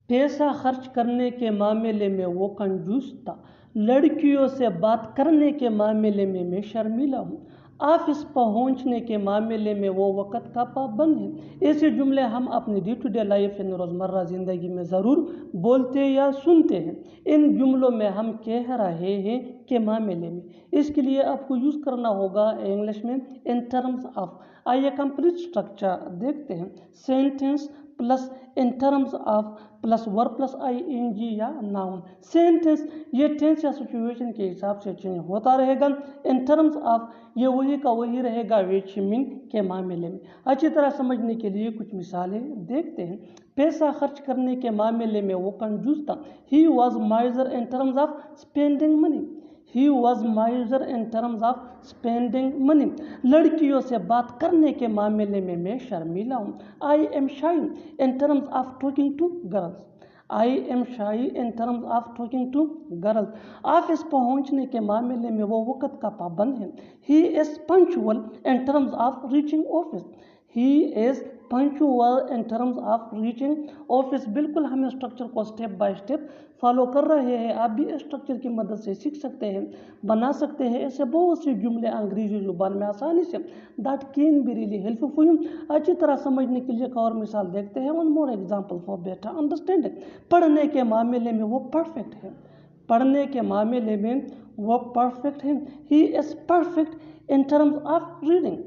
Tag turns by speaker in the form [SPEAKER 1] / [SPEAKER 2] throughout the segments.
[SPEAKER 1] पैसा खर्च करने के मामले में वो कंजूस था, लड़कियों से बात करने के मामले में मैं शर्मीला हूँ, ऑफिस पहुँचने के मामले में वो वक़्त का पाबंद है। ऐसे जुमले हम अपनी डे टू डे लाइफ यानी रोज़मर्रा ज़िंदगी में ज़रूर बोलते या सुनते हैं। इन जुमलों में हम कह रहे हैं के मामले में, इसके लिए आपको यूज़ करना होगा इंग्लिश में इन टर्म्स ऑफ। आइए कंप्लीट स्ट्रक्चर देखते हैं। Sentence plus in terms of plus verb plus ing या नाउन। सेंटेंस ये टेंस या सिचुएशन के हिसाब से चेंज होता रहेगा। इन टर्म्स ऑफ ये वही का वही रहेगा विच मीन के मामले में। अच्छी तरह समझने के लिए कुछ मिसालें देखते हैं। पैसा खर्च करने के मामले में वो कंजूस था। He was माइजर in terms of spending money. He was miser in terms of spending money. लड़कियों से बात करने के मामले में मैं शर्मीला हूँ। I am shy in terms of talking to girls. I am shy in terms of talking to girls. Office पहुँचने के मामले में वो वक़्त का पाबंद है। He is punctual in terms of reaching office. He is punctual in terms of reaching office. बिल्कुल हम स्ट्रक्चर को स्टेप बाय स्टेप फॉलो कर रहे हैं। आप भी स्ट्रक्चर की मदद से सीख सकते हैं, बना सकते हैं ऐसे बहुत से जुमले अंग्रेजी जुबान में आसानी से। That can be really helpful for you. अच्छी तरह समझने के लिए एक और मिसाल देखते हैं। One more example for better understanding. पढ़ने के मामले में वो परफेक्ट है। पढ़ने के मामले में वो परफेक्ट है। He is perfect in terms of reading.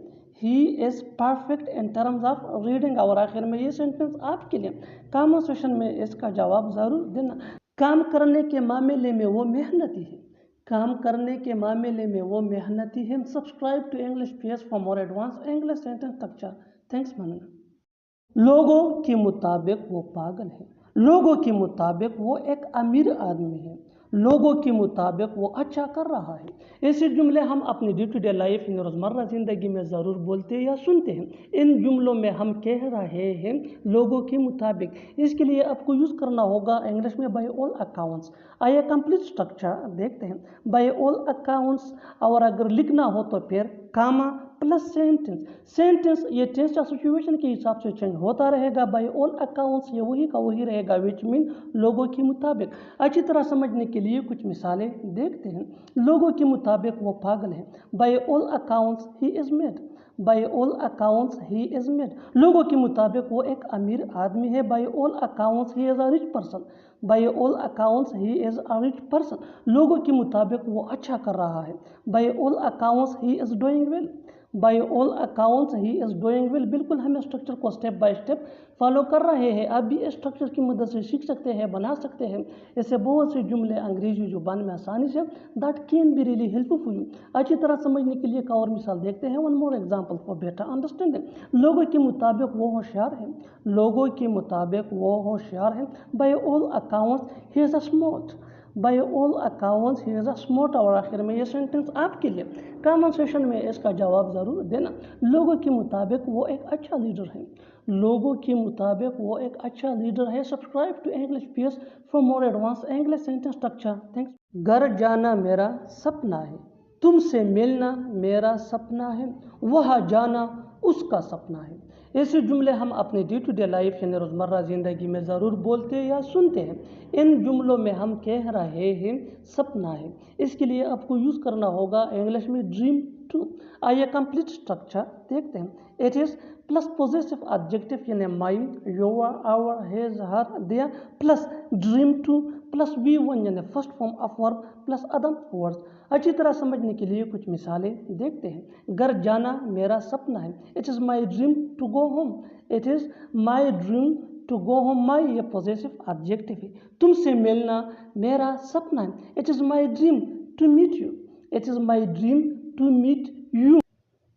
[SPEAKER 1] He is perfect in terms of reading. और आखिर में ये सेंटेंस आपके लिए कमेंट सेक्शन में इसका जवाब ज़रूर देना। काम करने के मामले में वो मेहनती है। काम करने के मामले में वो मेहनती है। Subscribe to English page for more advance English sentence structure. Thanks मानना। लोगों के मुताबिक वो पागल है। लोगों के मुताबिक वो एक अमीर आदमी है। लोगों के मुताबिक वो अच्छा कर रहा है। ऐसे जुमले हम अपनी day to day life in रोज़मर्रा ज़िंदगी में ज़रूर बोलते या सुनते हैं। इन जुमलों में हम कह रहे हैं लोगों के मुताबिक। इसके लिए आपको यूज़ करना होगा इंग्लिश में बाय ऑल अकाउंट्स। आइए कंप्लीट स्ट्रक्चर देखते हैं। बाय ऑल अकाउंट्स, और अगर लिखना हो तो फिर कामा प्लस सेंटेंस। सेंटेंस ये टेंस या सिचुएशन के हिसाब से चेंज होता रहेगा। बाय ऑल अकाउंट्स ये वही का वही रहेगा विच मीन लोगों के मुताबिक। अच्छी तरह समझने के लिए कुछ मिसालें देखते हैं। लोगों के मुताबिक वो पागल है। By all accounts he is mad. By all accounts he is mad. लोगों के मुताबिक वो एक अमीर आदमी है। By all accounts he is a rich person. By all accounts he is a rich person. लोगों के मुताबिक वो अच्छा कर रहा है। By all accounts he is doing well. By all accounts he is doing well. बिल्कुल हम स्ट्रक्चर को स्टेप बाय स्टेप फॉलो कर रहे हैं। आप भी स्ट्रक्चर की मदद से सीख सकते हैं, बना सकते हैं ऐसे बहुत से जुमले अंग्रेजी जुबान में आसानी से। That can be really helpful for you. अच्छी तरह समझने के लिए एक और मिसाल देखते हैं। One more example for better understanding. लोगों के मुताबिक वो होशियार है। लोगों के मुताबिक वो होशियार है। By all accounts he is a smart. By all accounts he is a smart. और आखिर में ये सेंटेंस आपके लिए कमेंट सेक्शन में इसका जवाब ज़रूर देना। लोगों के मुताबिक वो एक अच्छा लीडर है। लोगों के मुताबिक वो एक अच्छा लीडर है। Subscribe to English page for more advance English sentence structure. Thanks. घर जाना मेरा सपना है। तुमसे मिलना मेरा सपना है। वहाँ जाना उसका सपना है। ऐसे जुमले हम अपने डे टू डे लाइफ यानी रोज़मर्रा ज़िंदगी में ज़रूर बोलते या सुनते हैं। इन जुमलों में हम कह रहे हैं सपना है। इसके लिए आपको यूज़ करना होगा इंग्लिश में ड्रीम टू। आइए कंप्लीट स्ट्रक्चर देखते हैं। It is plus positive adjective यानी my, your, our, his, her, their plus dream to plus V1 यानी first form of verb plus other words. अच्छी तरह समझने के लिए कुछ मिसालें देखते हैं। घर जाना मेरा सपना है। It is my dream to go home. It is my dream to go home. My ये पॉजिटिव एडजेक्टिव है। तुमसे मिलना मेरा सपना है। It is my dream to meet you. It is my dream to meet you.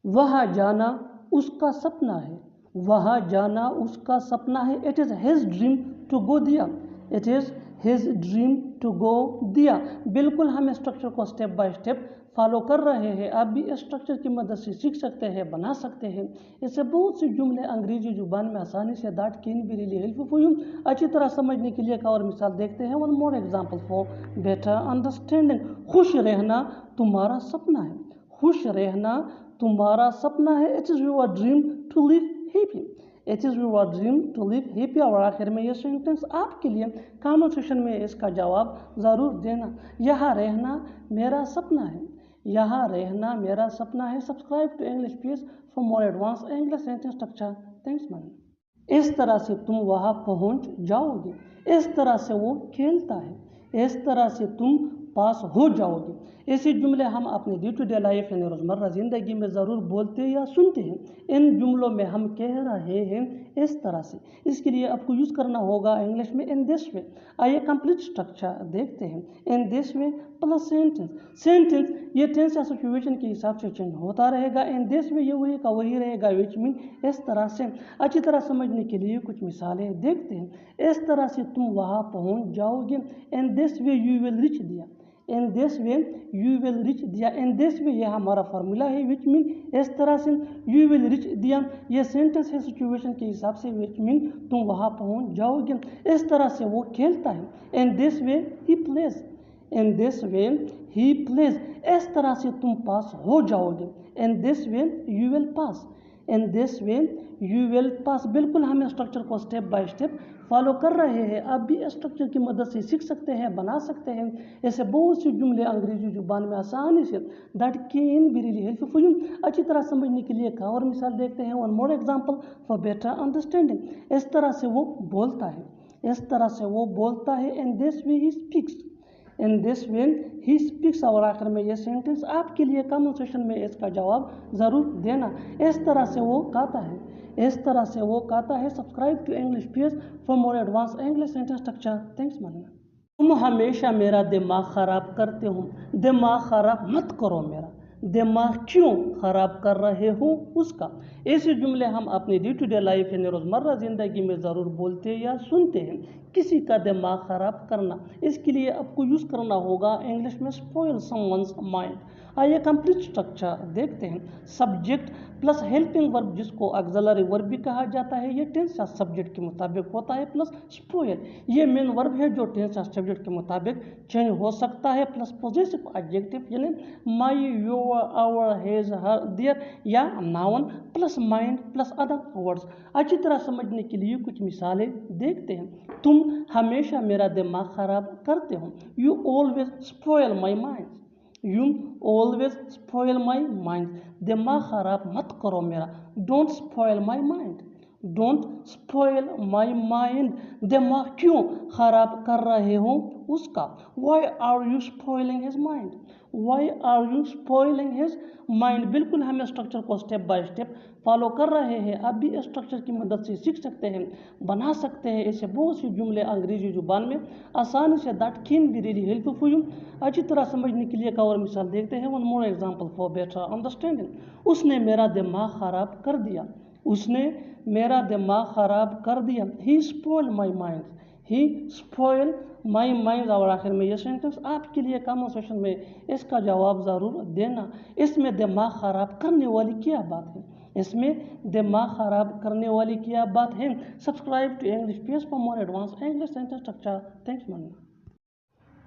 [SPEAKER 1] वहाँ जाना उसका सपना है। वहाँ जाना उसका सपना है। It is his dream to go there. It is his dream to go there. बिल्कुल हम स्ट्रक्चर को स्टेप बाय स्टेप फॉलो कर रहे हैं। आप भी स्ट्रक्चर की मदद से सीख सकते हैं, बना सकते हैं इससे बहुत से जुमले अंग्रेजी जुबान में आसानी से। That can be really helpful for you. अच्छी तरह समझने के लिए एक और मिसाल देखते हैं। One more example for better understanding. खुश रहना तुम्हारा सपना है। खुश रहना तुम्हारा सपना है। It is your dream to live happy. It is your dream to live happy, और आखिर में ये सेंटेंस आपके लिए कमेंट सेक्शन में इसका जवाब ज़रूर देना। यहाँ रहना मेरा सपना है, यहाँ रहना मेरा सपना है। Subscribe to English page for more advance English sentence structure. Thanks man. इस तरह से तुम वहाँ पहुँच जाओगे, इस तरह से वो खेलता है, इस तरह से तुम पास हो जाओगे। ऐसे जुमले हम अपने डे टू डे लाइफ यानी रोज़मर्रा ज़िंदगी में ज़रूर बोलते या सुनते हैं। इन जुमलों में हम कह रहे हैं इस तरह से, इसके लिए आपको यूज़ करना होगा इंग्लिश में इन दिस वे। आइए कंप्लीट स्ट्रक्चर देखते हैं। इन this way plus sentence. Sentence ये टेंस या सिचुएशन के हिसाब से चेंज होता रहेगा। इन दिस वे ये वही का वही रहेगा, विच मीन इस तरह से। अच्छी तरह समझने के लिए कुछ मिसालें देखते हैं। इस तरह से तुम वहाँ पहुँच जाओगे। In this way you will reach there, in this way you will reach there. In this वे यह हमारा फार्मूला है, विच मीन इस तरह से। यू विल रिच दिया ये सेंटेंस है सिचुएशन के हिसाब से, विच मीन तुम वहाँ पहुँच जाओगे। इस तरह से वो खेलता है। इन this way he plays, in this way he plays इस तरह से तुम पास हो जाओगे। In this way you will pass, in this way you will pass. बिल्कुल हम स्ट्रक्चर को स्टेप बाय स्टेप फॉलो कर रहे हैं। आप भी स्ट्रक्चर की मदद से सीख सकते हैं, बना सकते हैं। ऐसे बहुत से जुमले अंग्रेजी जुबान में आसानी say that can be really helpful for you. अच्छी तरह समझने के लिए एक और मिसाल देखते हैं। One more example for better understanding. इस तरह से वो बोलता है, इस तरह से वो बोलता है। इन this way he speaks, in this way he speaks, और आखिर में ये सेंटेंस आपके लिए कमेंट सेक्शन में इसका जवाब ज़रूर देना। इस तरह से वो गाता है, इस तरह से वो गाता है। Subscribe to English page for more advance English sentence structure. Thanks man. तुम हमेशा मेरा दिमाग ख़राब करते हो, दिमाग ख़राब मत करो मेरा। दिमाग क्यों ख़राब कर रहे हो उसका। ऐसे जुमले हम अपनी डे टू डे लाइफ यानी रोज़मर्रा ज़िंदगी में ज़रूर बोलते या सुनते हैं। किसी का दिमाग ख़राब करना, इसके लिए आपको यूज़ करना होगा इंग्लिश में स्पॉइल समवन्स माइंड। आइए कंप्लीट स्ट्रक्चर देखते हैं। सब्जेक्ट प्लस हेल्पिंग वर्ब, जिसको ऑक्सिलरी वर्ब भी कहा जाता है, ये टेंस या सब्जेक्ट के मुताबिक होता है। प्लस स्पॉइल ये मेन वर्ब है जो टेंस या सब्जेक्ट के मुताबिक चेंज हो सकता है। प्लस पॉजिटिव एडजेक्टिव यानी my, your, our, his, her, their या noun plus mind plus other words. अच्छी तरह समझने के लिए कुछ मिसालें देखते हैं। तुम हमेशा मेरा दिमाग ख़राब करते हो। You always spoil my mind, you always spoil my mind. दिमाग ख़राब मत करो मेरा। Don't spoil my mind, don't spoil my mind. दिमाग क्यों ख़राब कर रहे हो उसका। Why are you spoiling his mind, why are you spoiling his mind. बिल्कुल हम स्ट्रक्चर को स्टेप बाय स्टेप फॉलो कर रहे हैं। आप भी स्ट्रक्चर की मदद से सीख सकते हैं, बना सकते हैं। ऐसे बहुत सी जुमले अंग्रेजी जुबान में आसानी say that can be really helpful for you. अच्छी तरह समझने के लिए एक और मिसाल देखते हैं। One more example for better understanding. उसने मेरा दिमाग ख़राब कर दिया, उसने मेरा दिमाग ख़राब कर दिया। He spoiled my mind, he spoil my mind, और आखिर में ये सेंटेंस आपके लिए कमेंट सेक्शन में इसका जवाब ज़रूर देना। इसमें दिमाग ख़राब करने वाली क्या बात है, इसमें दिमाग ख़राब करने वाली क्या बात है। Subscribe to English page for more advance English sentence structure. Thanks man.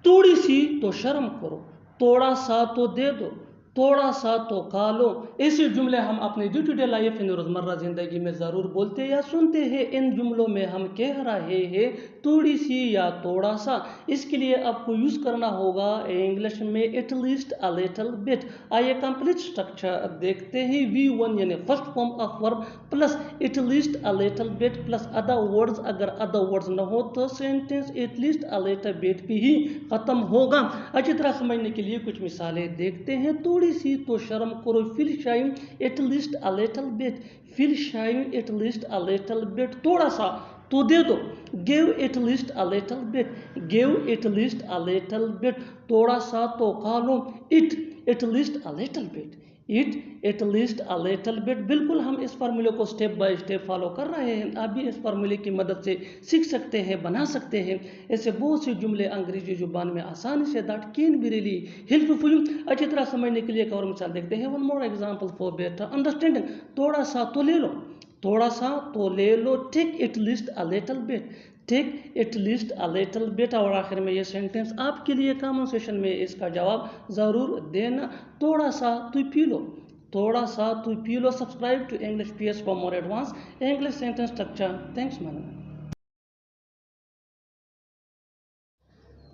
[SPEAKER 1] थोड़ी सी तो शर्म करो, थोड़ा सा तो दे दो, थोड़ा सा तो खा लो। ऐसे जुमले हम अपने डे टू डे लाइफ यानी रोज़मर्रा ज़िंदगी में ज़रूर बोलते या सुनते हैं। इन जुमलों में हम कह रहे हैं थोड़ी सी या थोड़ा सा। इसके लिए आपको यूज़ करना होगा इंग्लिश में eight least a little bit. आइए कंप्लीट स्ट्रक्चर देखते हैं। V1 यानी first form of verb plus eight least a little bit plus other words. अगर अदर वर्ड्स न हो तो sentence eight least a little bit पे ही ख़त्म होगा। अच्छी तरह समझने के लिए कुछ मिसालें देखते हैं। थोड़ी सी तो शर्म करो, feel shy at least a little bit, feel shy at least a little bit. थोड़ा सा तो दे दो, give at least a little bit, give at least a little bit. थोड़ा सा तो खा लो, eat at least a little bit, eat at least a little bit. बिल्कुल हम इस फार्मूले को स्टेप बाय स्टेप फॉलो कर रहे हैं। आप भी इस फार्मूले की मदद से सीख सकते हैं, बना सकते हैं। ऐसे बहुत से जुमले अंग्रेजी जुबान में आसानी say that can be really helpful for you. अच्छी तरह समझने के लिए एक और मिसाल देखते हैं। One more example for better understanding. थोड़ा सा तो ले लो, थोड़ा सा तो ले लो। Take at least a little bit, take at least a little bit, और आखिर में ये सेंटेंस आपके लिए कमेंट सेक्शन में इसका जवाब ज़रूर देना। थोड़ा सा तो पी लो, थोड़ा सा तो पी लो subscribe to English PS for more advance English sentence structure. Thanks मानना।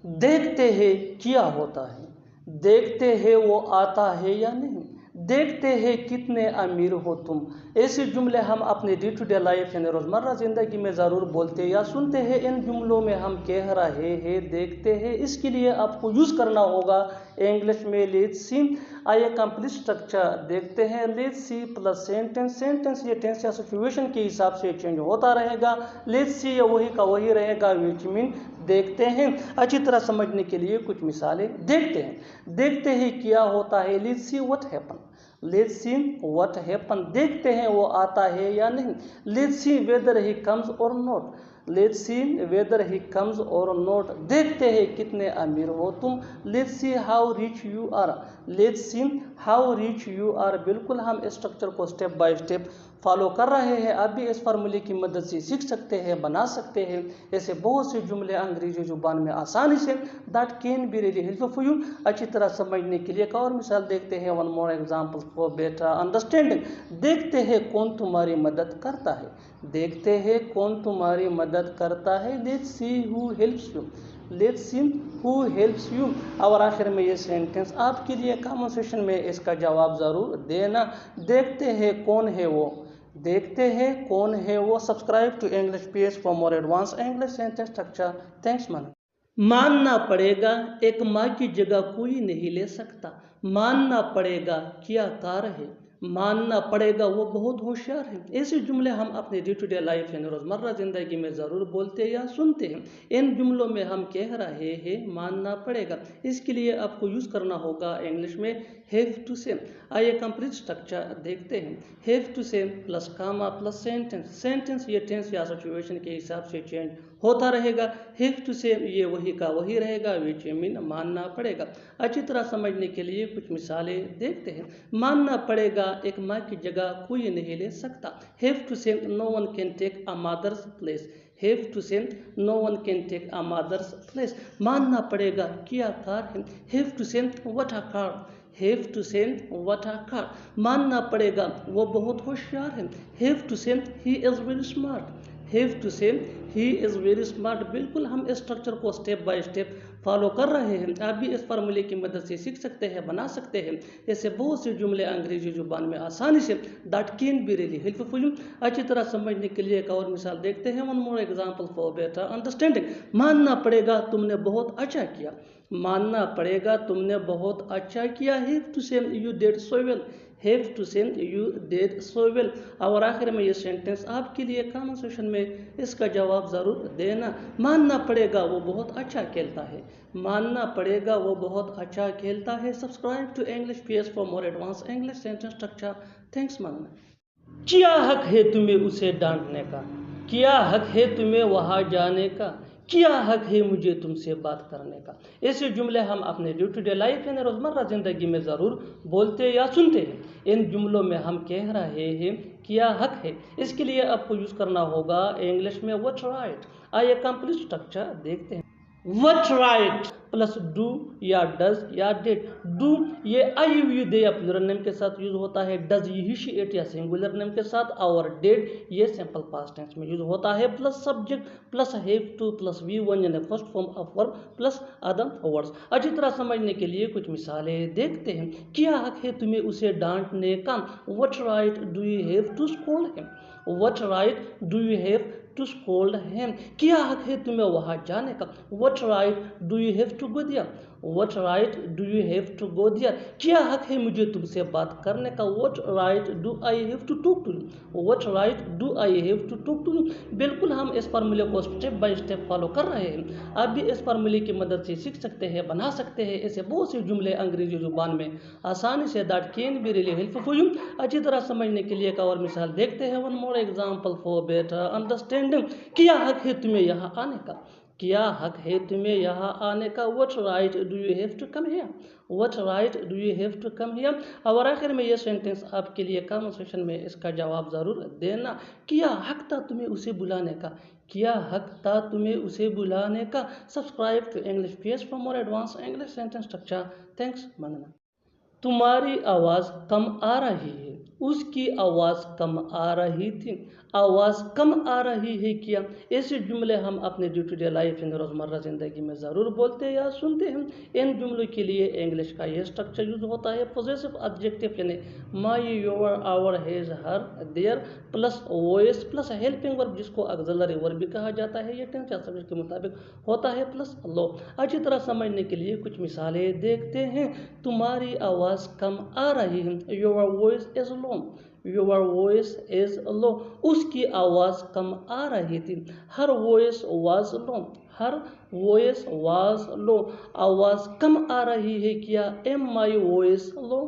[SPEAKER 1] देखते हैं क्या होता है, देखते हैं वो आता है या नहीं, देखते हैं कितने अमीर हो तुम। ऐसे जुमले हम अपने डे टू डे लाइफ यानी रोज़मर्रा ज़िंदगी में ज़रूर बोलते या सुनते हैं। इन जुमलों में हम कह रहे हैं, देखते हैं, इसके लिए आपको यूज़ करना होगा इंग्लिश में लेट्स सी। आइए कंप्लीट स्ट्रक्चर देखते हैं। Let's see plus sentence, sentence ये टेंस या सिचुएशन के हिसाब से चेंज होता रहेगा। लेट्स सी ये वही का वही रहेगा, विच मीन देखते हैं। अच्छी तरह समझने के लिए कुछ मिसालें देखते हैं। देखते हैं क्या होता है, let's see what happen, let's see what happen, देखते हैं वो आता है या नहीं। Let's see whether he comes or not, let's see whether he comes or not, देखते हैं कितने अमीर हो तुम। Let's see how rich you are, let's see how rich you are. बिल्कुल हम इस स्ट्रक्चर को स्टेप बाय स्टेप फॉलो कर रहे हैं। आप भी इस फार्मूले की मदद से सीख सकते हैं, बना सकते हैं। ऐसे बहुत से जुमले अंग्रेजी जुबान में आसानी say that can be really helpful for you. अच्छी तरह समझने के लिए एक और मिसाल देखते हैं। One more example for better understanding. देखते हैं कौन तुम्हारी मदद करता है, देखते हैं कौन तुम्हारी मदद करता है। Let's see who helps you, let's see who helps you. और आखिर में ये सेंटेंस आपके लिए कमेंट सेक्शन में इसका जवाब ज़रूर देना। देखते हैं कौन है वो, देखते हैं कौन है वो। Subscribe to English PS for more advance English sentence structure. Thanks man. मानना पड़ेगा एक माँ की जगह कोई नहीं ले सकता, मानना पड़ेगा क्या कार है, मानना पड़ेगा वो बहुत होशियार है। ऐसे जुमले हम अपने डे टू डे लाइफ यानी रोज़मर्रा ज़िंदगी में ज़रूर बोलते या सुनते हैं। इन जुमलों में हम कह रहे हैं मानना पड़ेगा, इसके लिए आपको यूज़ करना होगा इंग्लिश में हैव टू से। आइए कंप्लीट स्ट्रक्चर देखते हैं। हैव टू से प्लस कामा प्लस सेंटेंस, सेंटेंस ये टेंस या सिचुएशन के हिसाब से चेंज होता रहेगा। हैव टू से ये वही का वही रहेगा, विच मीन मानना पड़ेगा। अच्छी तरह समझने के लिए कुछ मिसालें देखते हैं। मानना पड़ेगा एक माँ की जगह कोई नहीं ले सकता। Have to say no one can take a mother's place, have to say no one can take a mother's place. मानना पड़ेगा क्या कार है, have to say what a car, have to say what a car. मानना पड़ेगा वो बहुत होशियार है, have to say he is very smart, have to say he is very smart. बिल्कुल हम इस स्ट्रक्चर को स्टेप बाय स्टेप फॉलो कर रहे हैं। आप भी इस फार्मूले की मदद से सीख सकते हैं, बना सकते हैं। ऐसे बहुत से जुमले अंग्रेजी जुबान में आसानी say that can be really helpful for you. अच्छी तरह समझने के लिए एक और मिसाल देखते हैं। One more example for better understanding. मानना पड़ेगा तुमने बहुत अच्छा किया, मानना पड़ेगा तुमने बहुत अच्छा किया। Have to say you did so well, have to say you did so well. और आखिर में ये सेंटेंस आपके लिए कमेंट सेक्शन में इसका जवाब ज़रूर देना। मानना पड़ेगा वो बहुत अच्छा खेलता है, मानना पड़ेगा वो बहुत अच्छा खेलता है। Subscribe to English PS for more advance English sentence structure. Thanks मानना। क्या हक है तुम्हें उसे डांटने का, क्या हक है तुम्हें वहाँ जाने का, क्या हक है मुझे तुमसे बात करने का। ऐसे जुमले हम अपने डे टू डे लाइफ यानी रोज़मर्रा ज़िंदगी में ज़रूर बोलते या सुनते हैं। इन जुमलों में हम कह रहे हैं क्या हक है, इसके लिए आपको यूज़ करना होगा इंग्लिश में व्हाट राइट। आइए कंप्लीट स्ट्रक्चर देखते हैं। व्हाट राइट प्लस डू या डज या डिड। डू ये आई यू दे या प्लूरल नेम के साथ यूज होता है, डज ये ही शी इट या सिंगुलर नेम के साथ, और डिड ये सिंपल पास्ट टेंस में यूज होता है। Plus subject plus have to plus V1 यानी first form of verb plus other words. अच्छी तरह समझने के लिए कुछ मिसालें देखते हैं। क्या हक है तुम्हें उसे डांटने का, what right do you have to scold him, what right do you have to scold him. क्या हक है तुम्हें वहाँ जाने का, what right do you have to go there, what right do you have to go there. क्या हक है मुझे तुमसे बात करने का, what right do I have to talk to you, what right do I have to talk to you. बिल्कुल हम इस फार्मूले को स्टेप बाय स्टेप फॉलो कर रहे हैं। आप भी इस फार्मूले की मदद से सीख सकते हैं, बना सकते हैं। ऐसे बहुत से जुमले अंग्रेजी जुबान में आसानी say that can be really helpful for you. अच्छी तरह समझने के लिए एक और मिसाल देखते हैं। One more example for better understanding. क्या हक है तुम्हें यहाँ आने का, क्या हक है तुम्हें यहाँ आने का, what right do you have to come here, what right do you have to come here. और आखिर में ये सेंटेंस आपके लिए कमेंट सेक्शन में इसका जवाब ज़रूर देना। क्या हक था तुम्हें उसे बुलाने का, क्या हक था तुम्हें उसे बुलाने का। Subscribe to English PS for more advance English sentence structure. Thanks मानना। तुम्हारी आवाज़ कम आ रही है, उसकी आवाज़ कम आ रही थी, आवाज़ कम आ रही है क्या। ऐसे जुमले हम अपने day to day life in रोज़मर्रा ज़िंदगी में ज़रूर बोलते या सुनते हैं। इन जुमलों के लिए इंग्लिश का ये स्ट्रक्चर यूज़ होता है पॉजेसिव एडजेक्टिव यानी my, your, our, his, her, their plus voice plus helping verb जिसको ऑक्सिलरी वर्ब भी कहा जाता है। ये टेंस या सब्जेक्ट के मुताबिक होता है प्लस लो। अच्छी तरह समझने के लिए कुछ मिसालें देखते हैं। तुम्हारी आवाज़ कम आ रही है, your voice is low, your voice is low, उसकी आवाज़ कम आ रही थी, her voice was low, her voice was low, आवाज़ कम आ रही है क्या, am my voice low,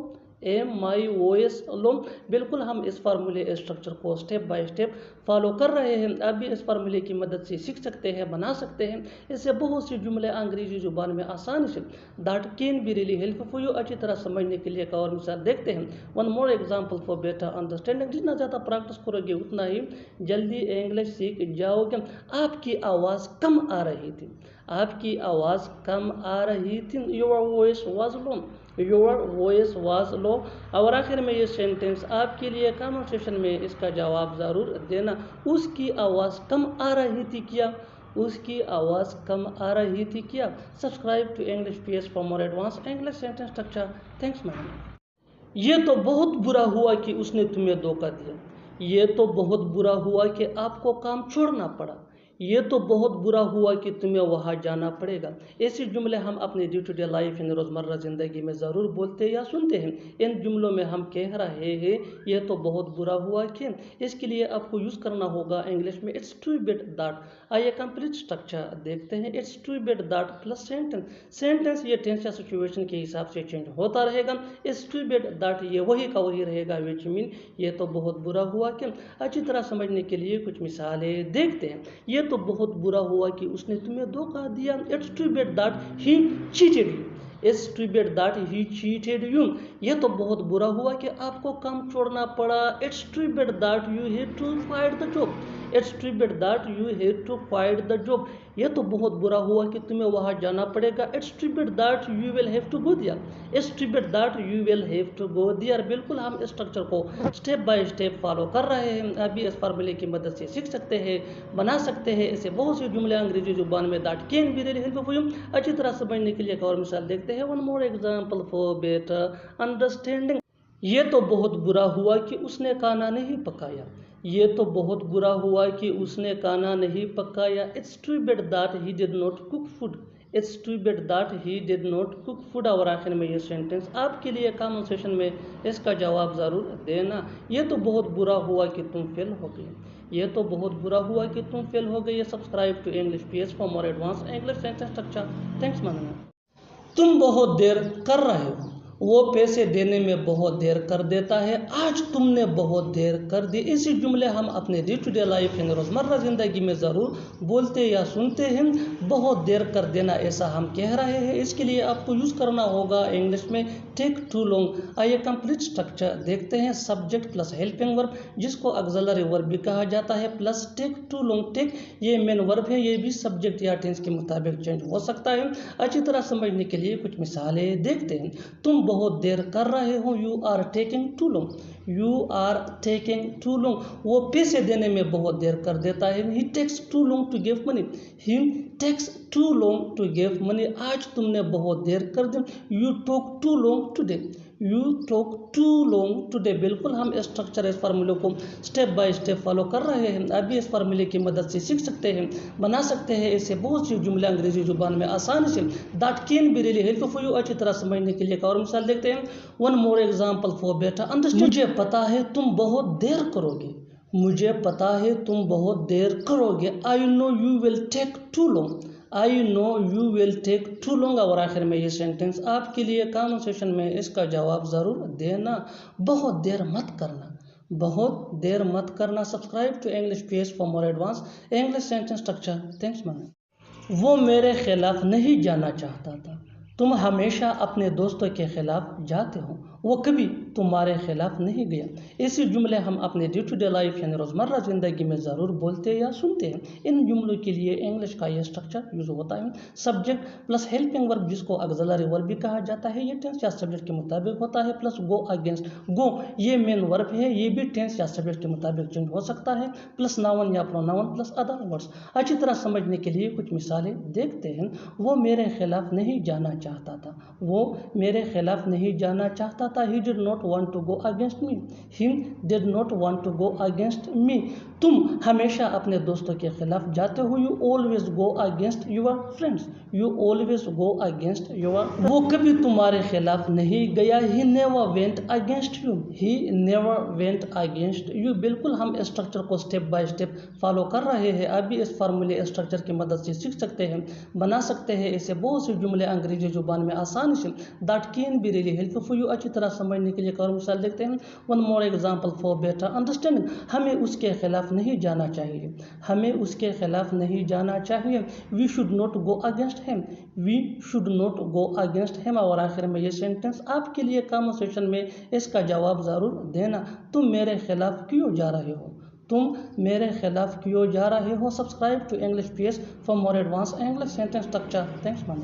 [SPEAKER 1] am my voice low. बिल्कुल हम इस फार्मूले स्ट्रक्चर को स्टेप बाय स्टेप फॉलो कर रहे हैं। आप भी इस फार्मूले की मदद से सीख सकते हैं, बना सकते हैं। इससे बहुत सी जुमले अंग्रेजी जुबान में आसानी say that can be really helpful for you अच्छी तरह समझने के लिए एक और मिसाल देखते हैं। One more example for better understanding. जितना ज़्यादा प्रैक्टिस करोगे उतना ही जल्दी इंग्लिश सीख जाओगे। आपकी आवाज़ कम आ रही थी, आपकी आवाज़ कम आ रही थी, your voice was low, your voice was लो। और आखिर में ये सेंटेंस आपके लिए कमेंट सेक्शन में इसका जवाब ज़रूर देना। उसकी आवाज़ कम आ रही थी क्या, उसकी आवाज़ कम आ रही थी क्या। Subscribe to English PS for more advance English sentence structure. Thanks ma'am. ये तो बहुत बुरा हुआ कि उसने तुम्हें धोखा दिया, ये तो बहुत बुरा हुआ कि आपको काम छोड़ना पड़ा, ये तो बहुत बुरा हुआ कि तुम्हें वहाँ जाना पड़ेगा। ऐसे जुमले हम अपने day to day life in रोज़मर्रा ज़िंदगी में ज़रूर बोलते या सुनते हैं। इन जुमलों में हम कह रहे हैं ये तो बहुत बुरा हुआ कि, इसके लिए आपको यूज़ करना होगा इंग्लिश में इट्स टू बैड दैट। आइए कंप्लीट स्ट्रक्चर देखते हैं। It's too bad that plus sentence. Sentence ये टेंस या सिचुएशन के हिसाब से चेंज होता रहेगा। इट्स टू बैड दैट ये वही का वही रहेगा, विच मीन ये तो बहुत बुरा हुआ कि। अच्छी तरह समझने के लिए कुछ मिसालें देखते हैं। ये तो बहुत बुरा हुआ कि उसने तुम्हें धोखा दिया। It's too bad that he cheated you, it's too bad that he cheated you. ये तो बहुत बुरा हुआ कि आपको काम छोड़ना पड़ा। It's too bad that you had to fight the job, it's too bad that you had to fight the job. ये तो बहुत बुरा हुआ कि तुम्हें वहाँ जाना पड़ेगा। It's too bad that you will have to go there, it's too bad that you will have to go there. बिल्कुल हम इस स्ट्रक्चर को स्टेप बाय स्टेप फॉलो कर रहे हैं। आप भी इस फार्मूले की मदद से सीख सकते हैं, बना सकते हैं। ऐसे बहुत से जुमले अंग्रेजी जुबान में that can be really helpful for you अच्छी तरह समझने के लिए एक और मिसाल देखते हैं। One more example for better understanding. ये तो बहुत बुरा हुआ कि उसने खाना नहीं पकाया, ये तो बहुत बुरा हुआ कि उसने खाना नहीं पकाया। It's too bad that he did not cook food, it's too bad that he did not cook food. और आखिर में ये सेंटेंस आपके लिए कमेंट सेक्शन में इसका जवाब ज़रूर देना। ये तो बहुत बुरा हुआ कि तुम फेल हो गए, ये तो बहुत बुरा हुआ कि तुम फेल हो गए। Subscribe to English PS for more advance English sentence structure. Thanks मानना। तुम बहुत देर कर रहे हो, वो पैसे देने में बहुत देर कर देता है, आज तुमने बहुत देर कर दी। इसी जुमले हम अपने day to day life in रोज़मर्रा ज़िंदगी में ज़रूर बोलते या सुनते हैं। बहुत देर कर देना ऐसा हम कह रहे हैं। इसके लिए आपको यूज़ करना होगा इंग्लिश में टेक टू लॉन्ग। आइए कंप्लीट स्ट्रक्चर देखते हैं। सब्जेक्ट प्लस हेल्पिंग वर्ब जिसको ऑक्सिलरी वर्ब भी कहा जाता है plus take too long. Take ये मेन वर्ब है, ये भी सब्जेक्ट या टेंस के मुताबिक चेंज हो सकता है। अच्छी तरह समझने के लिए कुछ मिसालें देखते हैं। तुम बहुत देर कर रहे हो, you are taking too long, you are taking too long. वो पैसे देने में बहुत देर कर देता है। He takes too long to give money, he takes too long to give money. आज तुमने बहुत देर कर दी। You talk too long today, you talk too long today. बिल्कुल हम स्ट्रक्चर इस फार्मूले को स्टेप बाय स्टेप फॉलो कर रहे हैं। आप भी इस फार्मूले की मदद से सीख सकते हैं, बना सकते हैं। ऐसे बहुत सी जुमले अंग्रेजी जुबान में आसानी say that can be really helpful for you अच्छी तरह समझने के लिए एक और मिसाल देखते हैं। One more example for better understanding. मुझे पता है तुम बहुत देर करोगे, मुझे पता है तुम बहुत देर करोगे। I know you will take too long, I know you will take too long. और आखिर में ये सेंटेंस आपके लिए कमेंट सेक्शन में इसका जवाब ज़रूर देना। बहुत देर मत करना, बहुत देर मत करना। Subscribe to English PS for more advance English sentence structure. Thanks man. वो मेरे खिलाफ नहीं जाना चाहता था, तुम हमेशा अपने दोस्तों के खिलाफ जाते हो। وہ کبھی تمہارے خلاف نہیں گیا۔ ایسے جملے ہم اپنے ڈے ٹو ڈے لائف یعنی روزمرہ زندگی میں ضرور بولتے یا سنتے ہیں۔ ان جملوں کے لیے انگلش کا یہ اسٹرکچر یوز ہوتا ہے، سبجیکٹ پلس ہیلپنگ ورب جس کو آگزیلری ورب بھی کہا جاتا ہے، یہ ٹینس یا سبجیکٹ کے مطابق ہوتا ہے، پلس گو اگینسٹ، گو یہ مین ورب ہے، یہ بھی ٹینس یا سبجیکٹ کے مطابق چینج ہو سکتا ہے، پلس ناؤن یا پروناؤن پلس ادر ورڈز۔ اچھی طرح سمجھنے کے لیے کچھ مثالیں دیکھتے ہیں۔ وہ میرے خلاف نہیں جانا چاہتا تھا، وہ میرے خلاف نہیں جانا چاہتا تھا، he did not want to go against me، he did not want to go against me۔ تم ہمیشہ اپنے دوستوں کے خلاف جاتے ہو، you always go against your friends، you always go against your friends۔ وہ کبھی تمہارے خلاف نہیں گیا، he never went against you، he never went against you۔ بالکل ہم اسٹرکچر کو اسٹیپ بائی اسٹیپ فالو کر رہے ہیں، آپ بھی اس فارمولے اسٹرکچر کی مدد سے سیکھ سکتے ہیں، بنا سکتے ہیں ایسے بہت سے جملے انگریزی زبان میں آسانی سے that can be really helpful for you۔ اچھی طرح سمجھنے کے لیے ایک اور مثال دیکھتے ہیں، one more example for better understanding۔ ہمیں اس کے خلاف نہیں جانا چاہیے، ہمیں اس کے خلاف نہیں جانا چاہیے، we should not go against him، we should not go against him۔ اور آخر میں یہ سینٹنس آپ کے لیے کامنٹ سیکشن میں اس کا جواب ضرور دینا، تم میرے خلاف کیوں جا رہے ہو، تم میرے خلاف کیوں جا رہے ہو۔ Subscribe to English Pace for more advance English sentence structure. Thanks for